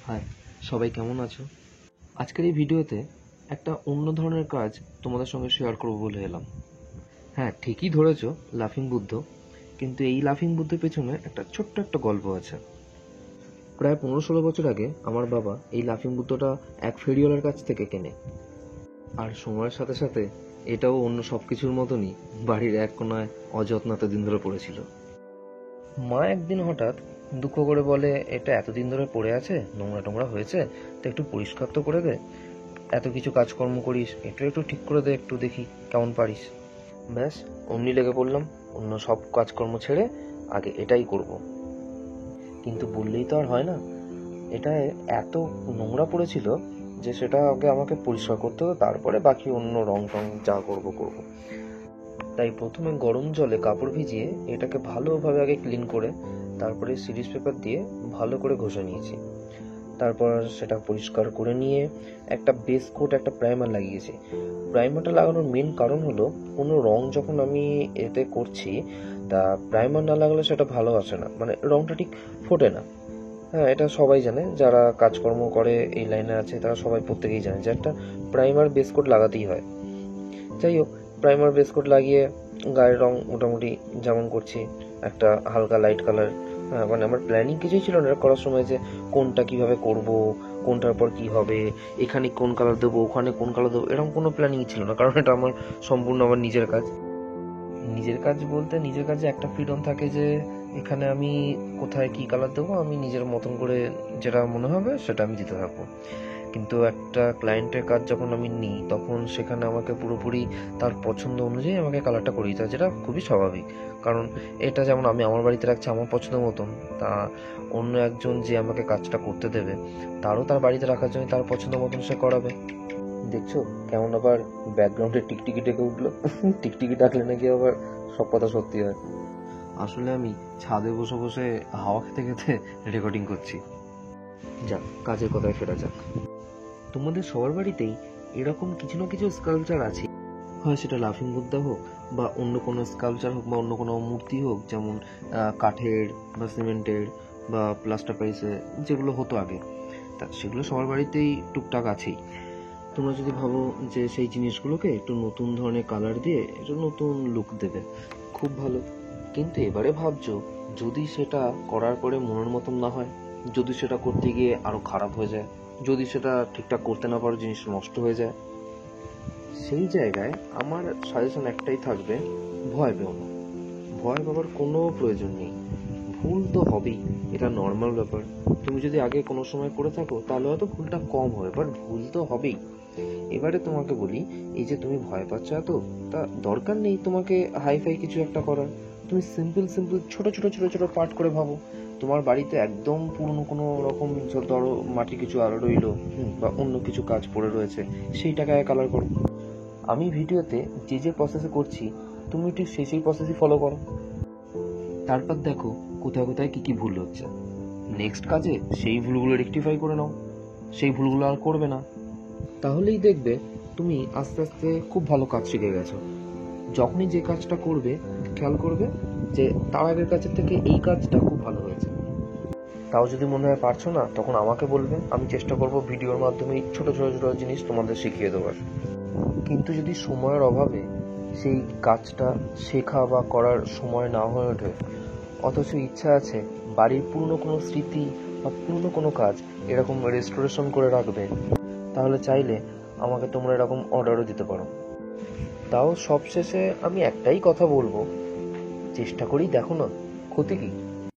High, সবাই কেমন আছো? আজকের এই ভিডিওতে একটা অন্য ধরনের কাজ তোমাদের সঙ্গে শেয়ার করবো বলে এলাম। হ্যাঁ, ঠিকই ধরেছো, লাফিং বুদ্ধ। কিন্তু এই লাফিং বুদ্ধের পেছনে একটা ছোট্ট একটা গল্প আছে। প্রায় 15-16 বছর আগে আমার বাবা এই লাফিং বুদ্ধটা এক ফেরিওয়ালার কাছ থেকে কেনে। আর সময়ের সাথে সাথে এটাও অন্য সব কিছুর মতনই বাড়ির এক কোনায় অযত্ন এতদিন ধরে পড়েছিল। মা একদিন হঠাৎ দুঃখ করে বলে, এটা এতদিন ধরে পড়ে আছে, নোংরা টোংরা হয়েছে, তো একটু পরিষ্কার তো করে দে। এত কিছু কাজকর্ম করিস, এটা একটু ঠিক করে দে, একটু দেখি কেমন পারিস। ব্যাস, অমনি লেগে পড়লাম অন্য সব কাজকর্ম ছেড়ে আগে এটাই করব। কিন্তু বললেই তো আর হয় না, এটা এত নোংরা পড়েছিল যে সেটা আগে আমাকে পরিষ্কার করতে হবে, তারপরে বাকি অন্য রং টং যা করব করব। তাই প্রথমে গরম জলে কাপড় ভিজিয়ে এটাকে ভালোভাবে আগে ক্লিন করে তারপরে সিরিজ পেপার দিয়ে ভালো করে ঘষে নিয়েছি। তারপর সেটা পরিষ্কার করে নিয়ে একটা বেস কোট, একটা প্রাইমার লাগিয়েছি। প্রাইমারটা লাগানোর মেন কারণ হলো, কোনো রং যখন আমি এতে করছি তা প্রাইমার না লাগালে সেটা ভালো আসে না, মানে রংটা ঠিক ফোটে না। হ্যাঁ, এটা সবাই জানে, যারা কাজকর্ম করে এই লাইনে আছে তারা সবাই প্রত্যেকেই জানে যে একটা প্রাইমার বেস কোট লাগাতেই হয়। যাই হোক, প্রাইমার বেস কোট লাগিয়ে গায়ের রং মোটামুটি যেমন করছি, একটা হালকা লাইট কালার। হ্যাঁ, মানে আমার প্ল্যানিং কিছুই ছিল না এটা করার সময় যে কোনটা কিভাবে করব, কোনটার পর কি হবে, এখানে কোন কালার দেবো, ওখানে কোন কালার দেবো, এরকম কোনো প্ল্যানিংই ছিল না, কারণ এটা আমার সম্পূর্ণ আমার নিজের কাজ। নিজের কাজ বলতে নিজের কাজে একটা ফ্রিডম থাকে যে এখানে আমি কোথায় কি কালার দেবো, আমি নিজের মতন করে যেটা মনে হবে সেটা আমি দিতে থাকবো। কিন্তু একটা ক্লায়েন্টের কাজ যখন আমি নিই তখন সেখানে আমাকে পুরোপুরি তার পছন্দ অনুযায়ী আমাকে কালারটা করে দিতে হয়, যেটা খুবই স্বাভাবিক। কারণ এটা যেমন আমি আমার বাড়িতে রাখছি আমার পছন্দ মতন, তা অন্য একজন যে আমাকে কাজটা করতে দেবে তারও তার বাড়িতে রাখার জন্য তার পছন্দ মতন সে করাবে। দেখছো কেমন আবার ব্যাকগ্রাউন্ডে টিকটিকি ডেকে উঠলো? টিকটিকি ডাকলে নাকি আবার সব কথা সত্যি হয়। আসলে আমি ছাদে বসে বসে হাওয়া খেতে খেতে রেকর্ডিং করছি। যাক, কাজের কথায় ফেরা যাক। তোমাদের সবার বাড়িতেই এরকম কিছু না কিছু স্কাল্পচার আছে, হয় সেটা লাফিং বুদ্ধা হোক বা অন্য কোনো স্কাল্পচার হোক বা অন্য কোনো মূর্তি হোক, যেমন কাঠের বা সিমেন্টের বা প্লাস্টার প্যারিসে যেগুলো হতো আগে, তা সেগুলো সবার বাড়িতেই টুকটাক আছেই। তোমরা যদি ভাবো যে সেই জিনিসগুলোকে একটু নতুন ধরনের কালার দিয়ে একটু নতুন লুক দেবে, খুব ভালো। কিন্তু এবারে ভাবছো, যদি সেটা করার পরে মনের মতন না হয়, যদি সেটা করতে গিয়ে আরো খারাপ হয়ে যায়, যদি সেটা ঠিকঠাক করতে না পারো, জিনিস নষ্ট হয়ে যায়, সেই জায়গায় আমার সাজেশন একটাই থাকবে, ভয় পেও না। ভয় পাবার কোনো প্রয়োজন নেই। ভুল তো হবেই, এটা নর্মাল ব্যাপার। তুমি যদি আগে কোনো সময় করে থাকো তাহলে হয়তো ভুলটা কম হবে, বাট ভুল তো হবেই। এবারে তোমাকে বলি, এই যে তুমি ভয় পাচ্ছ এত, তা দরকার নেই তোমাকে হাইফাই কিছু একটা করার। তুমি সিম্পল সিম্পল ছোট ছোট ছোট ছোট পার্ট করে ভাবো। তোমার বাড়িতে একদম পুরনো কোনো রকম ধরো মাটি কিছু আরো রইলো, বা অন্য কিছু কাজ পড়ে রয়েছে, সেইটাকে কালার করো। আমি ভিডিওতে যে যে প্রসেসে করছি তুমি ঠিক সেই সেই প্রসেসই ফলো করো। তারপর দেখো কোথায় কোথায় কি কি ভুল হচ্ছে, নেক্সট কাজে সেই ভুলগুলো রেকটিফাই করে নাও, সেই ভুলগুলো আর করবে না। তাহলেই দেখবে তুমি আস্তে আস্তে খুব ভালো কাজ শিখে গেছো। যখনই যে কাজটা করবে খেয়াল করবে যে তার আগের কাজের থেকে এই কাজটা খুব ভালো হয়েছে। তাও যদি মনে হয় পারছো না, তখন আমাকে বলবে, আমি চেষ্টা করব ভিডিওর মাধ্যমে ছোট ছোট ছোট জিনিস তোমাদের শিখিয়ে দেওয়ার। কিন্তু যদি সময়ের অভাবে সেই কাজটা শেখা বা করার সময় না হয়ে ওঠে, অথচ ইচ্ছা আছে বাড়ির পুরনো কোনো স্মৃতি বা পুরনো কোনো কাজ এরকম রেস্টোরেশন করে রাখবে, তাহলে চাইলে আমাকে তোমরা এরকম অর্ডারও দিতে পারো। তাও সবশেষে আমি একটাই কথা বলবো, চেষ্টা করেই দেখো না, ক্ষতি কি?